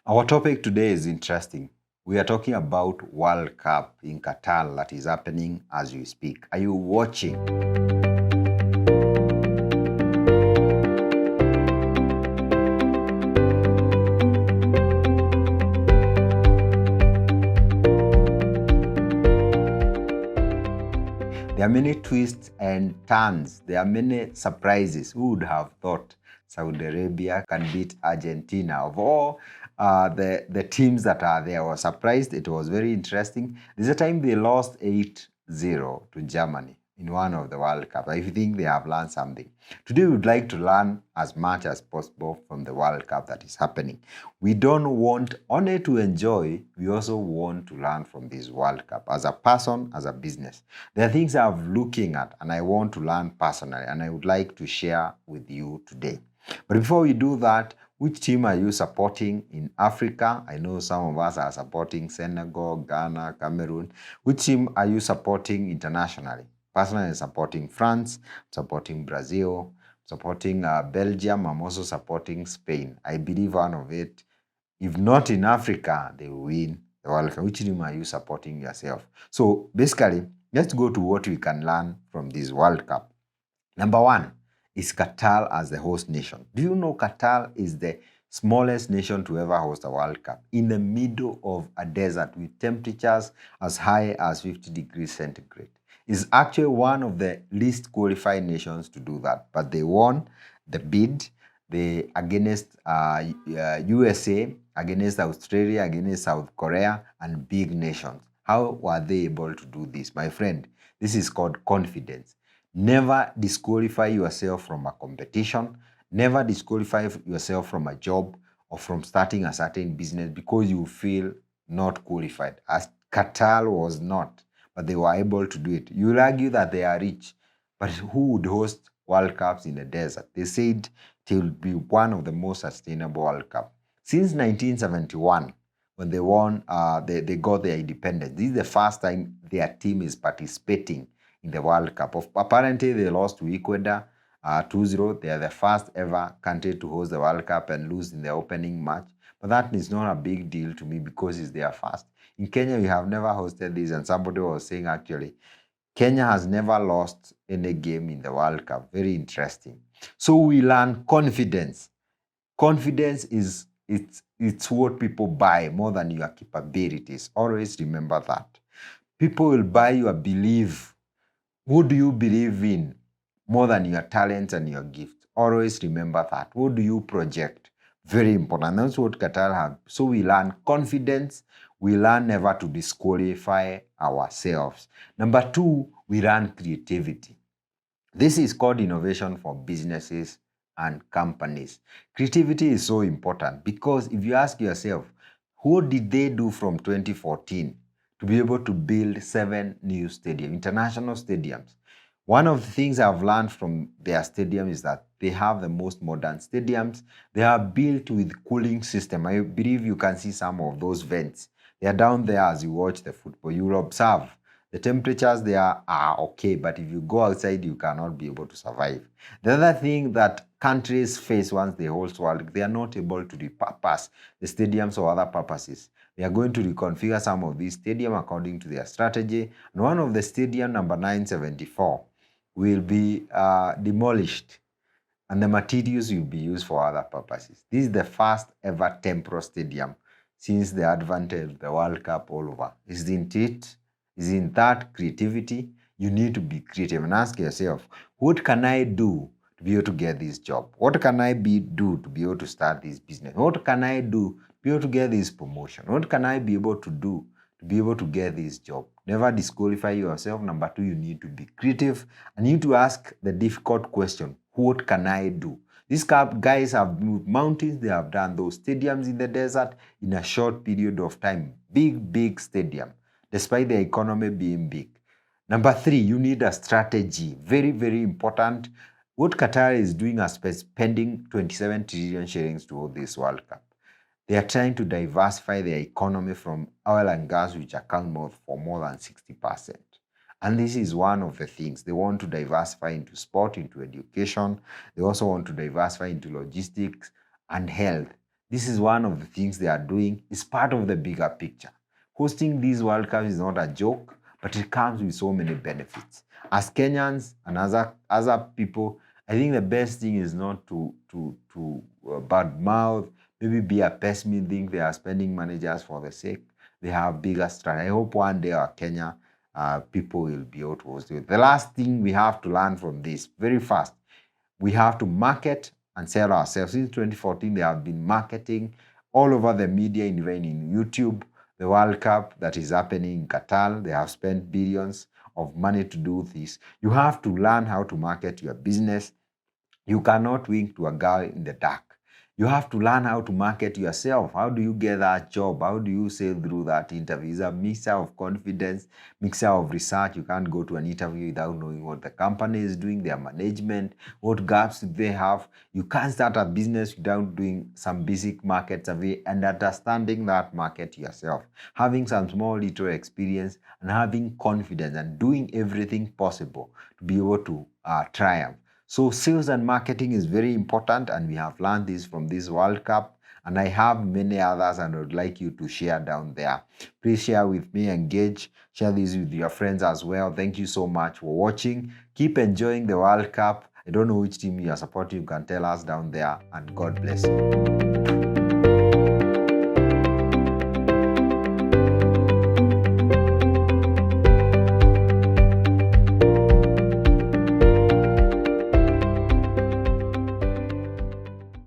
Our topic today is interesting. We are talking about World Cup in Qatar that is happening as we speak. Are you watching? There are many twists and turns. There are many surprises. Who would have thought Saudi Arabia can beat Argentina? Of all the teams that are there, I was surprised. It was very interesting. There's a time they lost 8-0 to Germany in one of the World Cup. I think they have learned something. Today, we would like to learn as much as possible from the World Cup that is happening. We don't want only to enjoy, we also want to learn from this World Cup as a person, as a business. There are things I'm looking at and I want to learn personally, and I would like to share with you today. But before we do that, which team are you supporting in Africa? I know some of us are supporting Senegal, Ghana, Cameroon. Which team are you supporting internationally? Personally, I'm supporting France, supporting Brazil, supporting Belgium. I'm also supporting Spain. I believe one of it, if not in Africa, they will win the World Cup. Which team are you supporting yourself? So basically, let's go to what we can learn from this World Cup. Number one is Qatar as the host nation. Do you know Qatar is the smallest nation to ever host a World Cup in the middle of a desert with temperatures as high as 50 degrees centigrade? Is actually one of the least qualified nations to do that, but they won the bid. They against USA, against Australia, against South Korea, and big nations. How were they able to do this? My friend, this is called confidence. Never disqualify yourself from a competition. Never disqualify yourself from a job or from starting a certain business because you feel not qualified, as Qatar was not, but they were able to do it. You'll argue that they are rich, but who would host World Cups in the desert? They said it will be one of the most sustainable World Cup. Since 1971, when they won, they got their independence. This is the first time their team is participating in the World Cup. Apparently, they lost to Ecuador 2-0. They are the first ever country to host the World Cup and lose in the opening match. But that is not a big deal to me because it's their first. In Kenya, we have never hosted this, and somebody was saying actually, Kenya has never lost any game in the World Cup. Very interesting. So we learn confidence. Confidence is it's what people buy more than your capabilities. Always remember that. People will buy your belief. Who do you believe in more than your talents and your gifts? Always remember that. What do you project? Very important. That's what Qatar have. So we learn confidence. We learn never to disqualify ourselves. Number two, we learn creativity. This is called innovation for businesses and companies. Creativity is so important because if you ask yourself, what did they do from 2014 to be able to build 7 new stadiums, international stadiums? One of the things I've learned from their stadium is that they have the most modern stadiums. They are built with cooling system. I believe you can see some of those vents. They are down there as you watch the football. You will observe the temperatures there are okay, but if you go outside, you cannot be able to survive. The other thing that countries face once they host World, they are not able to repurpose the stadiums for other purposes. They are going to reconfigure some of these stadiums according to their strategy. And one of the stadium, number 974, will be demolished, and the materials will be used for other purposes. This is the first ever temporary stadium since the advent of the World Cup all over. Isn't it? Isn't that creativity? You need to be creative and ask yourself, what can I do to be able to get this job? What can I do to be able to start this business? What can I do to be able to get this promotion? What can I be able to do to be able to get this job? Never disqualify yourself. Number two, you need to be creative and you need to ask the difficult question, what can I do? These guys have moved mountains. They have done those stadiums in the desert in a short period of time. Big stadium, despite the economy being big. Number three, you need a strategy. Very important. What Qatar is doing is spending 27 trillion shillings to hold this World Cup. They are trying to diversify their economy from oil and gas, which account for more than 60%. And this is one of the things. They want to diversify into sport, into education. They also want to diversify into logistics and health. This is one of the things they are doing. It's part of the bigger picture. Hosting these World Cups is not a joke, but it comes with so many benefits. As Kenyans and other people, I think the best thing is not to bad mouth, maybe be a pessimist, think they are spending money just for the sake. They have bigger strategy. I hope one day our Kenya people will be able to host it. The last thing we have to learn from this, very fast, we have to market and sell ourselves. Since 2014, they have been marketing all over the media, even in YouTube. The World Cup that is happening in Qatar, they have spent billions of money to do this. You have to learn how to market your business. You cannot wink to a girl in the dark. You have to learn how to market yourself. How do you get that job? How do you sail through that interview? It's a mixture of confidence, mixture of research. You can't go to an interview without knowing what the company is doing, their management, what gaps they have. You can't start a business without doing some basic market survey and understanding that market yourself. Having some small little experience and having confidence and doing everything possible to be able to triumph. So sales and marketing is very important, and we have learned this from this World Cup. And I have many others, and I would like you to share down there. Please share with me, engage, share this with your friends as well. Thank you so much for watching. Keep enjoying the World Cup. I don't know which team you are supporting. You can tell us down there, and God bless you.